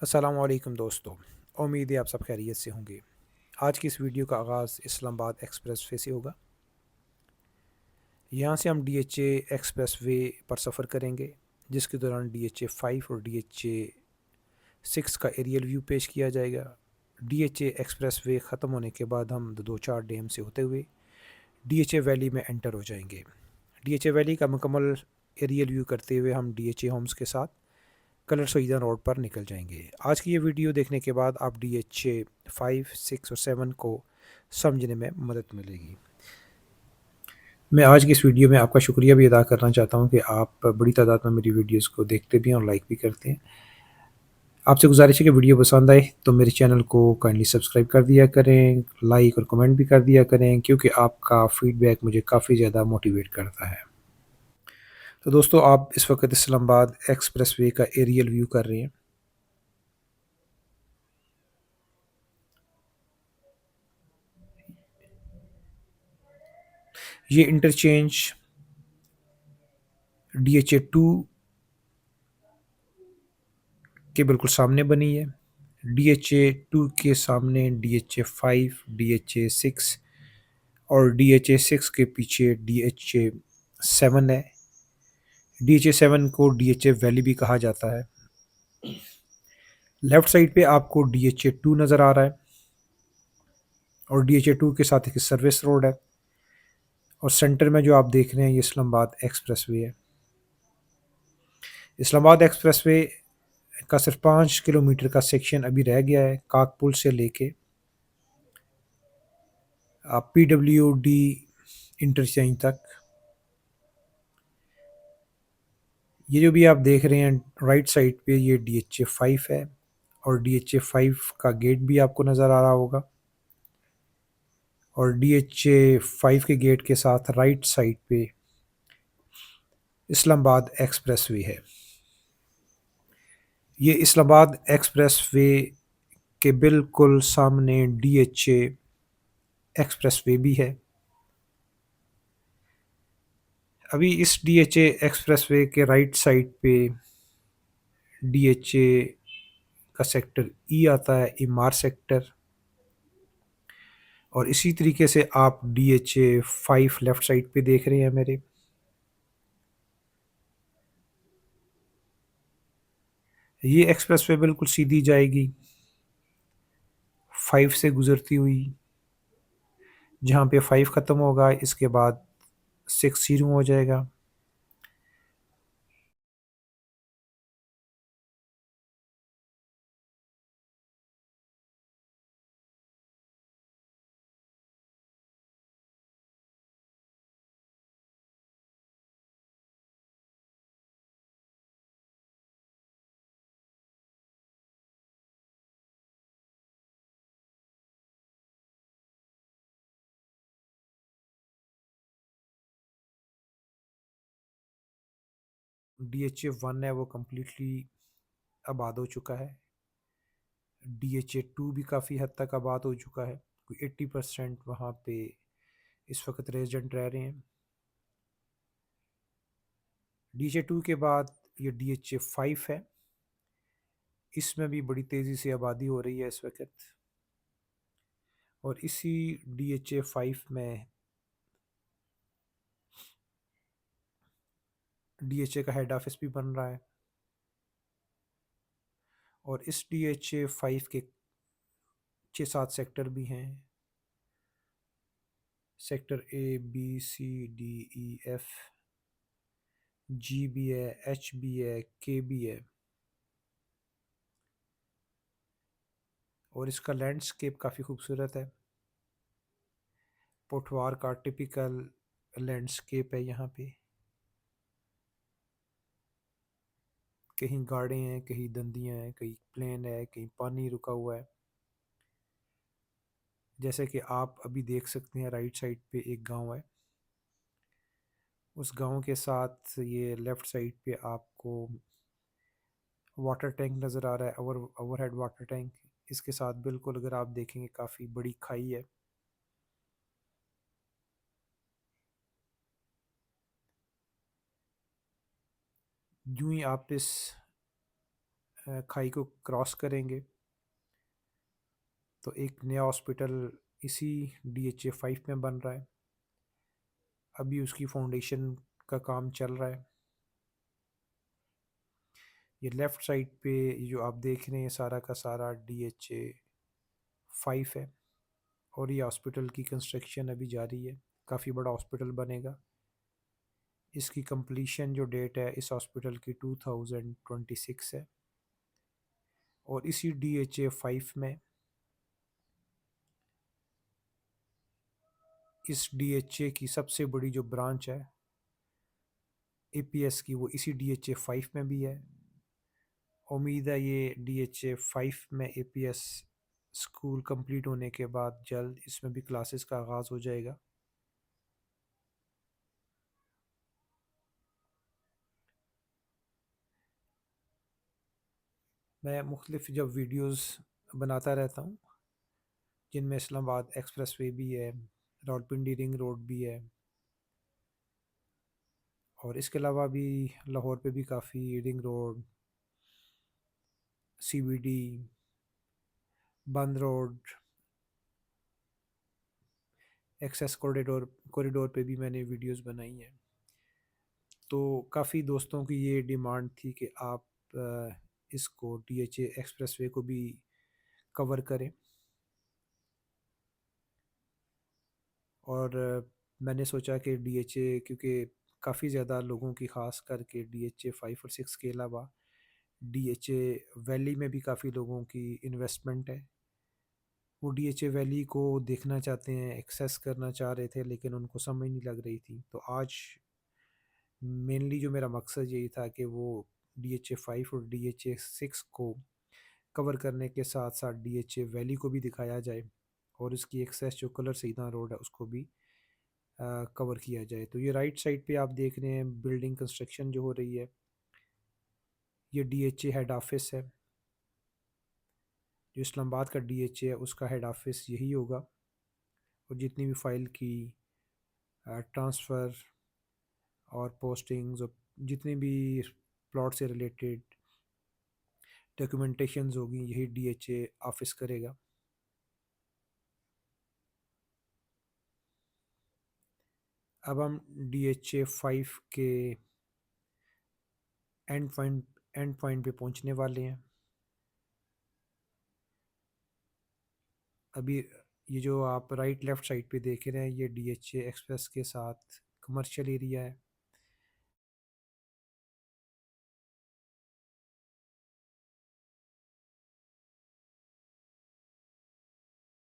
अस्सलाम वालेकुम दोस्तों। उम्मीद है आप सब खैरियत से होंगे। आज की इस वीडियो का आगाज़ इस्लामाबाद एक्सप्रेस वे से होगा। यहाँ से हम डीएचए एक्सप्रेस वे पर सफ़र करेंगे, जिसके दौरान डीएचए 5 और डीएचए 6 का एरियल व्यू पेश किया जाएगा। डीएचए एक्सप्रेस वे ख़त्म होने के बाद हम दो चार डैम से होते हुए डीएचए वैली में एंटर हो जाएंगे। डीएचए वैली का मुकम्मल एरियल व्यू करते हुए हम डीएचए होम्स के साथ कलर सईदा रोड पर निकल जाएंगे। आज की ये वीडियो देखने के बाद आप डीएचए 5, 6 और 7 को समझने में मदद मिलेगी। मैं आज की इस वीडियो में आपका शुक्रिया भी अदा करना चाहता हूँ कि आप बड़ी तादाद में मेरी वीडियोस को देखते भी हैं और लाइक भी करते हैं। आपसे गुजारिश है कि वीडियो पसंद आए तो मेरे चैनल को काइंडली सब्सक्राइब कर दिया करें, लाइक और कमेंट भी कर दिया करें, क्योंकि आपका फ़ीडबैक मुझे काफ़ी ज़्यादा मोटिवेट करता है। तो दोस्तों, आप इस वक्त इस्लामाबाद एक्सप्रेस वे का एरियल व्यू कर रहे हैं। ये इंटरचेंज डीएचए 2 के बिल्कुल सामने बनी है। डीएचए 2 के सामने डीएचए 5, डीएचए 6 और डीएचए 6 के पीछे डीएचए 7 है। डीएचए 7 को डीएचए वैली भी कहा जाता है। लेफ्ट साइड पे आपको डीएचए 2 नज़र आ रहा है और डीएचए 2 के साथ एक सर्विस रोड है, और सेंटर में जो आप देख रहे हैं ये इस्लामाबाद एक्सप्रेसवे है। इस्लामाबाद एक्सप्रेसवे का सिर्फ 5 किलोमीटर का सेक्शन अभी रह गया है, काकपुल से लेके पीडब्ल्यूडी इंटरचेंज तक। ये जो भी आप देख रहे हैं राइट साइड पे, ये डीएचए 5 है और डीएचए 5 का गेट भी आपको नज़र आ रहा होगा, और डीएचए 5 के गेट के साथ राइट साइड पे इस्लामाबाद एक्सप्रेसवे है। ये इस्लामाबाद एक्सप्रेसवे के बिल्कुल सामने डीएचए एक्सप्रेसवे भी है। अभी इस डीएचए एक्सप्रेसवे के राइट साइड पे डीएचए का सेक्टर ई आता है, इमार सेक्टर, और इसी तरीके से आप डीएचए 5 लेफ़्ट साइड पे देख रहे हैं मेरे। ये एक्सप्रेसवे बिल्कुल सीधी जाएगी 5 से गुज़रती हुई, जहाँ पे 5 ख़त्म होगा इसके बाद 6 शुरू हो जाएगा। डीएचए 1 है वो कम्प्लीटली आबाद हो चुका है। डीएचए 2 भी काफ़ी हद तक आबाद हो चुका है, कोई 80% वहाँ पे इस वक्त रेजिडेंट रह रहे हैं। डीएचए 2 के बाद ये डीएचए 5 है, इसमें भी बड़ी तेज़ी से आबादी हो रही है इस वक्त, और इसी डीएचए 5 में डीएचए का हेड ऑफिस भी बन रहा है, और इस डीएचए 5 के 6-7 सेक्टर भी हैं। Sector A, B, C, D, E, F, G भी है, एच भी है, के भी है, और इसका लैंडस्केप काफ़ी खूबसूरत है। पोठवार का टिपिकल लैंडस्केप है यहाँ पे। कहीं गाड़े हैं, कहीं दंदियाँ हैं, कहीं प्लेन है, कहीं पानी रुका हुआ है। जैसे कि आप अभी देख सकते हैं राइट साइड पे एक गांव है, उस गांव के साथ ये लेफ़्ट साइड पे आपको वाटर टैंक नज़र आ रहा है, ओवरहेड वाटर टैंक। इसके साथ बिल्कुल अगर आप देखेंगे काफ़ी बड़ी खाई है। यूं ही आप इस खाई को क्रॉस करेंगे तो एक नया हॉस्पिटल इसी DHA 5 में बन रहा है। अभी उसकी फाउंडेशन का काम चल रहा है। ये लेफ़्ट साइड पे ये जो आप देख रहे हैं सारा का सारा DHA 5 है और ये हॉस्पिटल की कंस्ट्रक्शन अभी जारी है। काफ़ी बड़ा हॉस्पिटल बनेगा। इसकी कंप्लीशन जो डेट है इस हॉस्पिटल की 2026 है और इसी DHA 5 में इस DHA की सबसे बड़ी जो ब्रांच है APS की वो इसी DHA 5 में भी है। उम्मीद है ये DHA 5 में APS स्कूल कंप्लीट होने के बाद जल्द इसमें भी क्लासेस का आगाज़ हो जाएगा। मैं मुख्तलिफ जब वीडियोस बनाता रहता हूँ जिनमें इस्लामाबाद एक्सप्रेस वे भी है, रावलपिंडी रिंग रोड भी है और इसके अलावा भी लाहौर पे भी काफ़ी रिंग रोड, CBD, बंद रोड, एक्सेस कॉरिडोर पे भी मैंने वीडियोस बनाई हैं। तो काफ़ी दोस्तों की ये डिमांड थी कि आप इसको DHA एक्सप्रेसवे को भी कवर करें और मैंने सोचा कि DHA क्योंकि काफ़ी ज़्यादा लोगों की ख़ास करके DHA 5 और 6 के अलावा DHA वैली में भी काफ़ी लोगों की इन्वेस्टमेंट है। वो DHA वैली को देखना चाहते हैं, एक्सेस करना चाह रहे थे लेकिन उनको समझ नहीं लग रही थी। तो आज मेनली जो मेरा मकसद यही था कि वो DHA 5 और DHA 6 को कवर करने के साथ साथ DHA वैली को भी दिखाया जाए और इसकी एक्सेस जो कलर सईदा रोड है उसको भी कवर किया जाए। तो ये राइट साइड पे आप देख रहे हैं बिल्डिंग कंस्ट्रक्शन जो हो रही है, ये DHA हेड ऑफिस है। जो इस्लामाबाद का DHA है उसका हेड ऑफिस यही होगा और जितनी भी फ़ाइल की ट्रांसफ़र और पोस्टिंग्स और जितनी भी प्लॉट से रिलेटेड डॉक्यूमेंटेशंस होगी यही DHA ऑफिस करेगा। अब हम DHA 5 के एंड पॉइंट पे पहुंचने वाले हैं। अभी ये जो आप राइट लेफ़्ट साइड पे देख रहे हैं ये DHA एक्सप्रेस के साथ कमर्शियल एरिया है।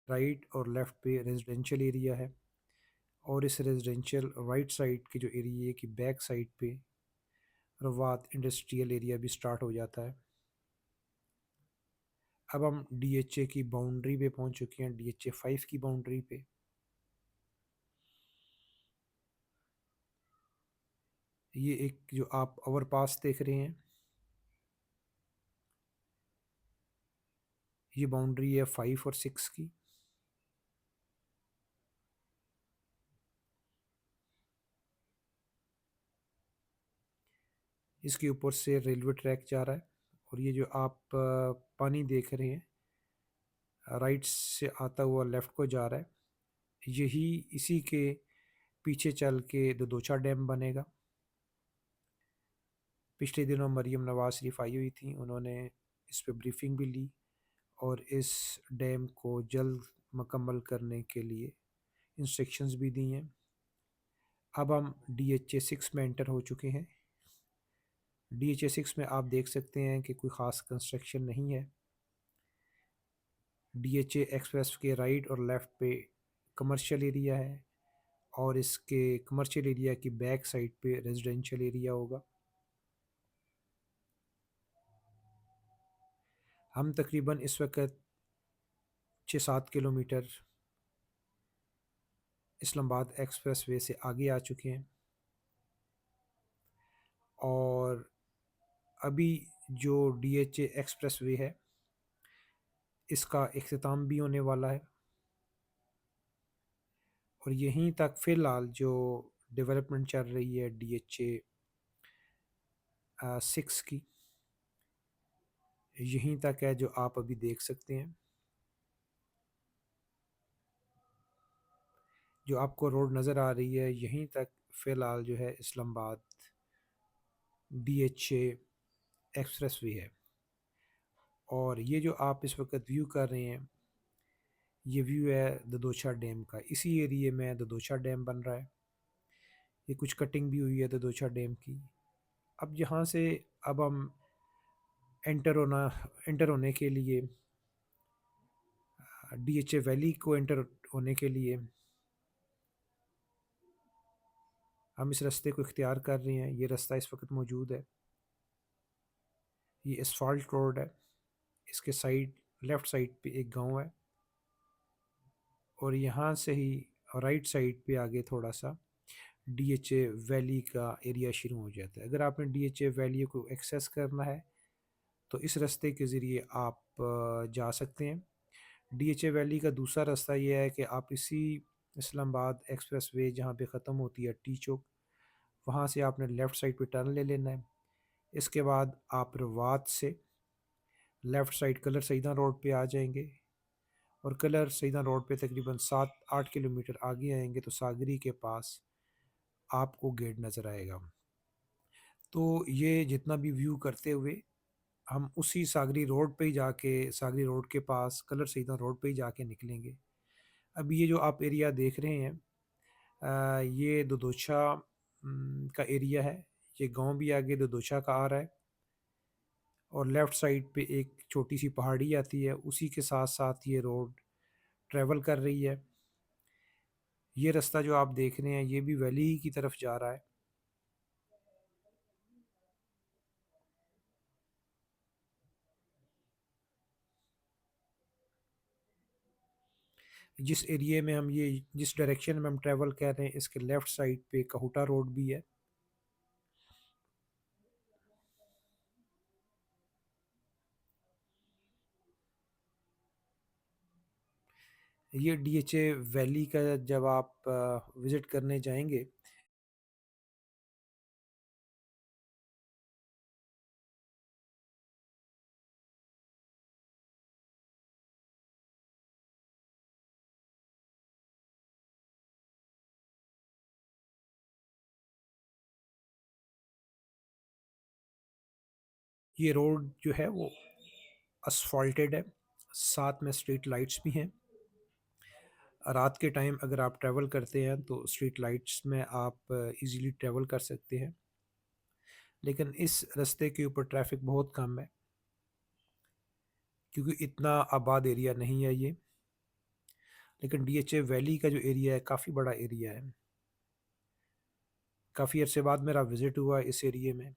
राइट और लेफ़्ट पे रेजिडेंशियल एरिया है और इस रेजिडेंशियल राइट साइड के जो एरिया की बैक साइड पे रवात इंडस्ट्रियल एरिया भी स्टार्ट हो जाता है। अब हम DHA की बाउंड्री पे पहुंच चुके हैं, DHA 5 की बाउंड्री पे। ये एक जो आप ओवरपास देख रहे हैं ये बाउंड्री है 5 और 6 की। इसके ऊपर से रेलवे ट्रैक जा रहा है और ये जो आप पानी देख रहे हैं राइट से आता हुआ लेफ़्ट को जा रहा है, यही इसी के पीछे चल के दोदोचा डैम बनेगा। पिछले दिनों मरीम नवाज शरीफ आई हुई थी, उन्होंने इस पे ब्रीफिंग भी ली और इस डैम को जल्द मुकम्मल करने के लिए इंस्ट्रक्शंस भी दी हैं। अब हम DHA 6 में एंटर हो चुके हैं। DHA 6 में आप देख सकते हैं कि कोई ख़ास कंस्ट्रक्शन नहीं है। DHA एक्सप्रेस के राइट और लेफ़्ट पे कमर्शियल एरिया है और इसके कमर्शियल एरिया की बैक साइड पे रेजिडेंशियल एरिया होगा। हम तकरीबन इस वक्त 6-7 किलोमीटर इस्लामाबाद एक्सप्रेस वे से आगे आ चुके हैं और अभी जो DHA एक्सप्रेस वे है इसका इख्तिताम भी होने वाला है और यहीं तक फ़िलहाल जो डेवलपमेंट चल रही है DHA 6 की, यहीं तक है जो आप अभी देख सकते हैं। जो आपको रोड नज़र आ रही है यहीं तक फ़िलहाल जो है इस्लामाबाद DHA एक्सप्रेस वे है। और ये जो आप इस वक्त व्यू कर रहे हैं ये व्यू है ददोशा डैम का। इसी एरिए में ददोशा डैम बन रहा है। ये कुछ कटिंग भी हुई है ददोशा डैम की। अब यहाँ से अब हम एंटर होने के लिए DHA वैली को एंटर होने के लिए हम इस रास्ते को इख्तियार कर रहे हैं। ये रास्ता इस वक्त मौजूद है। ये एसफाल्ट रोड है। इसके साइड लेफ़्ट साइड पे एक गांव है और यहाँ से ही राइट साइड पे आगे थोड़ा सा DHA वैली का एरिया शुरू हो जाता है। अगर आपने DHA वैली को एक्सेस करना है तो इस रास्ते के ज़रिए आप जा सकते हैं। DHA वैली का दूसरा रास्ता ये है कि आप इसी इस्लामाबाद एक्सप्रेस वे जहाँ पे ख़त्म होती है टी चौक, वहाँ से आपने लेफ़्ट साइड पे टर्न ले लेना है। इसके बाद आप रवात से लेफ़्ट साइड कलर सईदा रोड पे आ जाएंगे और कलर सईदा रोड पे तकरीबन 7-8 किलोमीटर आगे आएंगे तो सागरी के पास आपको गेट नज़र आएगा। तो ये जितना भी व्यू करते हुए हम उसी सागरी रोड पे ही जाके सागरी रोड के पास कलर सईदा रोड पे ही जाके निकलेंगे। अब ये जो आप एरिया देख रहे हैं ये ददोशा का एरिया है। ये गांव भी आगे ददोशा का आ रहा है और लेफ़्ट साइड पे एक छोटी सी पहाड़ी आती है। उसी के साथ साथ ये रोड ट्रैवल कर रही है। ये रास्ता जो आप देख रहे हैं ये भी वैली की तरफ जा रहा है। जिस एरिए में हम ये जिस डायरेक्शन में हम ट्रैवल कर रहे हैं इसके लेफ़्ट साइड पे कहुटा रोड भी है। ये DHA वैली का जब आप विज़िट करने जाएंगे ये रोड जो है वो असफाल्टेड है। साथ में स्ट्रीट लाइट्स भी हैं। रात के टाइम अगर आप ट्रैवल करते हैं तो स्ट्रीट लाइट्स में आप इजीली ट्रैवल कर सकते हैं। लेकिन इस रास्ते के ऊपर ट्रैफिक बहुत कम है क्योंकि इतना आबाद एरिया नहीं है ये। लेकिन DHA वैली का जो एरिया है काफ़ी बड़ा एरिया है। काफ़ी अरसे बाद मेरा विज़िट हुआ इस एरिए में,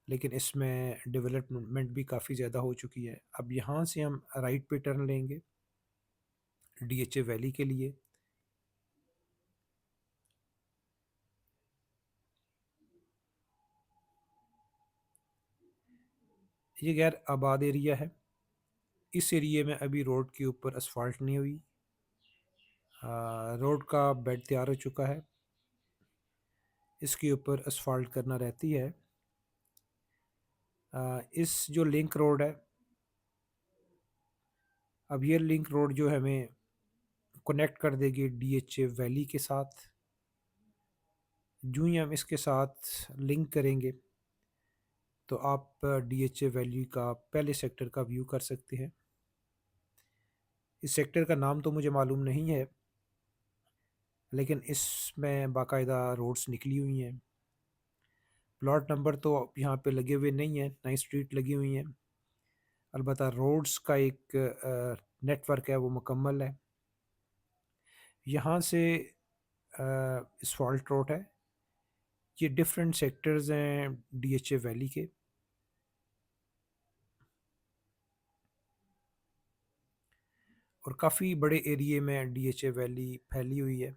लेकिन इसमें डेवलपमेंट भी काफ़ी ज़्यादा हो चुकी है। अब यहाँ से हम राइट पे टर्न लेंगे DHA वैली के लिए। ये गैर आबाद एरिया है। इस एरिए में अभी रोड के ऊपर असफाल्ट नहीं हुई। रोड का बेड तैयार हो चुका है। इसके ऊपर असफाल्ट करना रहती है। इस जो लिंक रोड है, अब ये लिंक रोड जो हमें कनेक्ट कर देगी DHA वैली के साथ। जो ही हम इसके साथ लिंक करेंगे तो आप DHA वैली का पहले सेक्टर का व्यू कर सकते हैं। इस सेक्टर का नाम तो मुझे मालूम नहीं है, लेकिन इसमें बाकायदा रोड्स निकली हुई हैं। प्लॉट नंबर तो यहाँ पे लगे हुए नहीं हैं, ना ही स्ट्रीट लगी हुई हैं। अलबत्ता रोड्स का एक नेटवर्क है वो मुकम्मल है। यहाँ से असफाल्ट रोड है। ये डिफरेंट सेक्टर्स हैं DHA वैली के। और काफ़ी बड़े एरिए में DHA वैली फैली हुई है।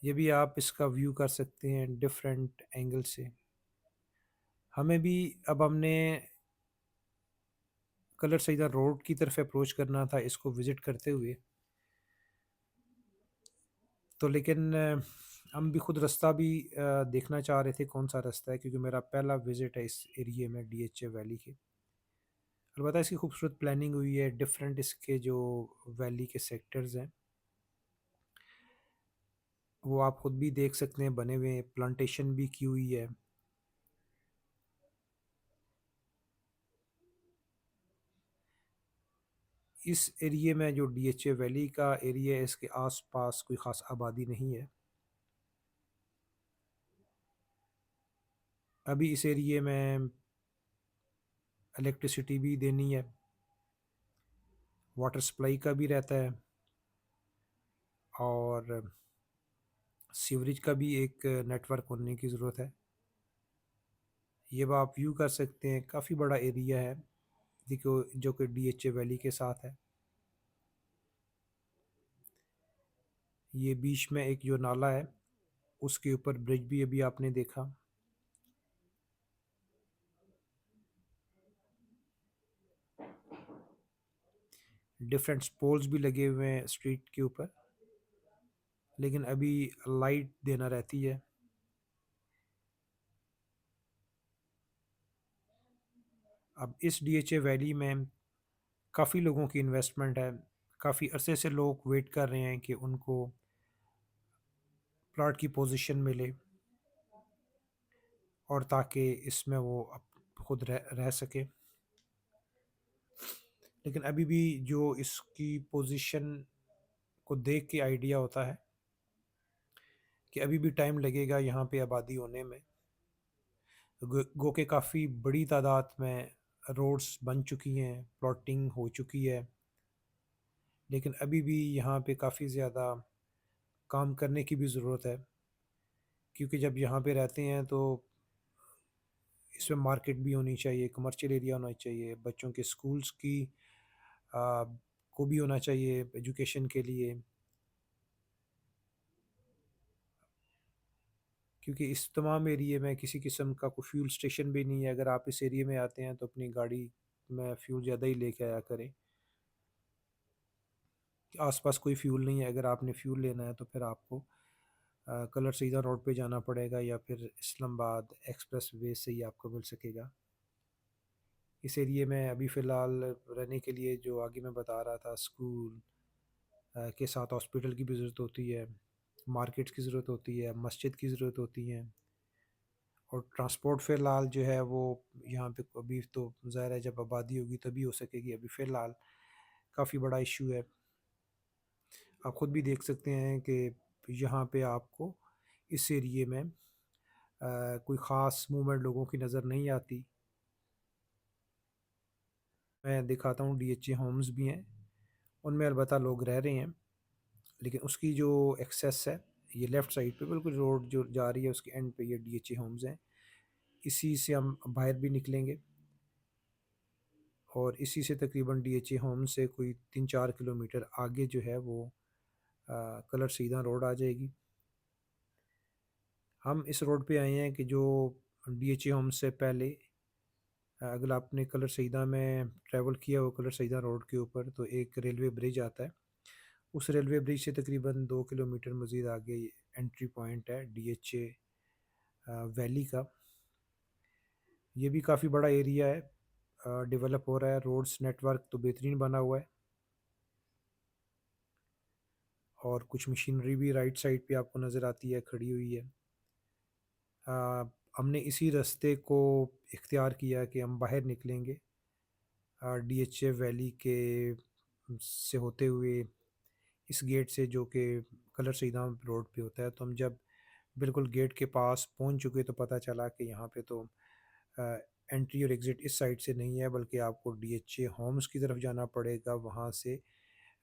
ये भी आप इसका व्यू कर सकते हैं डिफरेंट एंगल से। हमें भी अब हमने कलर सईदा रोड की तरफ अप्रोच करना था इसको विज़िट करते हुए, तो लेकिन हम भी खुद रास्ता भी देखना चाह रहे थे कौन सा रास्ता है, क्योंकि मेरा पहला विज़िट है इस एरिया में डीएचए वैली के। अलबत्ता इसकी खूबसूरत प्लानिंग हुई है, डिफरेंट इसके जो वैली के सेक्टर्स हैं वो आप खुद भी देख सकते हैं, बने हुए हैं, प्लांटेशन भी की हुई है। इस एरिया में जो डीएचए वैली का एरिया है इसके आसपास कोई ख़ास आबादी नहीं है। अभी इस एरिया में इलेक्ट्रिसिटी भी देनी है, वाटर सप्लाई का भी रहता है, और सीवरेज का भी एक नेटवर्क होने की ज़रूरत है। ये अब आप व्यू कर सकते हैं, काफ़ी बड़ा एरिया है देखो, जो कि डीएचए वैली के साथ है। ये बीच में एक जो नाला है उसके ऊपर ब्रिज भी अभी आपने देखा। डिफरेंट पोल्स भी लगे हुए हैं स्ट्रीट के ऊपर, लेकिन अभी लाइट देना रहती है। अब इस डीएचए वैली में काफ़ी लोगों की इन्वेस्टमेंट है, काफ़ी अरसे से लोग वेट कर रहे हैं कि उनको प्लॉट की पोजीशन मिले, और ताकि इसमें वो खुद रह सके। लेकिन अभी भी जो इसकी पोजीशन को देख के आइडिया होता है कि अभी भी टाइम लगेगा यहाँ पे आबादी होने में। गो के काफ़ी बड़ी तादाद में रोड्स बन चुकी हैं, प्लॉटिंग हो चुकी है, लेकिन अभी भी यहाँ पे काफ़ी ज़्यादा काम करने की भी ज़रूरत है, क्योंकि जब यहाँ पे रहते हैं तो इसमें मार्केट भी होनी चाहिए, कमर्शियल एरिया होना चाहिए, बच्चों के स्कूल्स की को भी होना चाहिए एजुकेशन के लिए, क्योंकि इस तमाम एरिए में किसी किस्म का कोई फ्यूल स्टेशन भी नहीं है। अगर आप इस एरिए में आते हैं तो अपनी गाड़ी में फ्यूल ज़्यादा ही लेके आया करें। आसपास कोई फ्यूल नहीं है, अगर आपने फ्यूल लेना है तो फिर आपको कलर सीधा रोड पे जाना पड़ेगा, या फिर इस्लामाबाद एक्सप्रेस वे से ही आपको मिल सकेगा। इस एरिए में अभी फ़िलहाल रहने के लिए, जो आगे मैं बता रहा था, स्कूल के साथ हॉस्पिटल की भी ज़रूरत होती है, मार्केट्स की ज़रूरत होती है, मस्जिद की ज़रूरत होती है, और ट्रांसपोर्ट फ़िलहाल जो है वो यहाँ पे अभी तो ज़ाहिर है जब आबादी होगी तभी हो सकेगी, अभी फ़िलहाल काफ़ी बड़ा इशू है। आप ख़ुद भी देख सकते हैं कि यहाँ पे आपको इस एरिए में कोई ख़ास मूवमेंट लोगों की नज़र नहीं आती। मैं दिखाता हूँ, डीएचए होम्स भी हैं, उनमें अलबत्ता लोग रह रहे हैं, लेकिन उसकी जो एक्सेस है, ये लेफ़्ट साइड पे बिल्कुल रोड जो जा रही है उसके एंड पे ये डीएचए होम्स हैं। इसी से हम बाहर भी निकलेंगे, और इसी से तकरीबन डीएचए होम से कोई 3-4 किलोमीटर आगे जो है वो कलर सीधा रोड आ जाएगी। हम इस रोड पे आए हैं कि जो डीएचए होम से पहले, अगर आपने कलर सईदा में ट्रैवल किया हो कलर सईदा रोड के ऊपर, तो एक रेलवे ब्रिज आता है। उस रेलवे ब्रिज से तकरीबन 2 किलोमीटर मज़ीद आगे ये एंट्री पॉइंट है डीएचए वैली का। ये भी काफ़ी बड़ा एरिया है, डेवलप हो रहा है, रोड्स नेटवर्क तो बेहतरीन बना हुआ है, और कुछ मशीनरी भी राइट साइड पे आपको नज़र आती है, खड़ी हुई है। हमने इसी रास्ते को इख्तियार किया कि हम बाहर निकलेंगे डीएचए वैली के से होते हुए इस गेट से, जो कि कलर सईदाम रोड पे होता है। तो हम जब बिल्कुल गेट के पास पहुंच चुके तो पता चला कि यहाँ पे तो एंट्री और एग्ज़िट इस साइड से नहीं है, बल्कि आपको डीएचए होम्स की तरफ जाना पड़ेगा, वहाँ से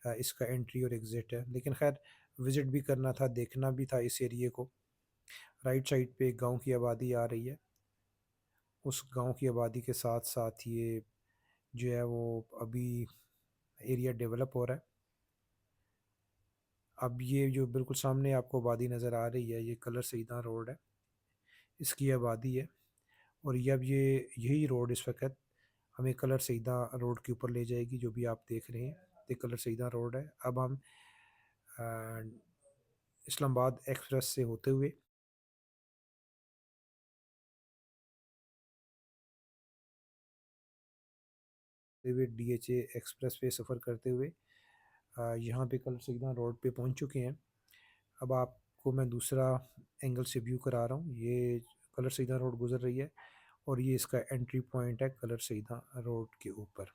इसका एंट्री और एग्ज़िट है। लेकिन खैर विज़िट भी करना था, देखना भी था इस एरिए को। राइट साइड पे एक गाँव की आबादी आ रही है, उस गाँव की आबादी के साथ-साथ ये जो है वो अभी एरिया डेवलप हो रहा है। अब ये जो बिल्कुल सामने आपको आबादी नज़र आ रही है, ये कलर सईदा रोड है, इसकी आबादी है, और ये अब यही रोड इस वक़्त हमें कलर सईदा रोड के ऊपर ले जाएगी, जो भी आप देख रहे हैं, ये कलर सईदा रोड है। अब हम इस्लामाबाद एक्सप्रेस से होते हुए DHA एक्सप्रेस वे सफ़र करते हुए यहाँ पे कलर सिग्नल रोड पे पहुँच चुके हैं। अब आपको मैं दूसरा एंगल से व्यू करा रहा हूँ। ये कलर सिग्नल रोड गुजर रही है और ये इसका एंट्री पॉइंट है कलर सिग्नल रोड के ऊपर।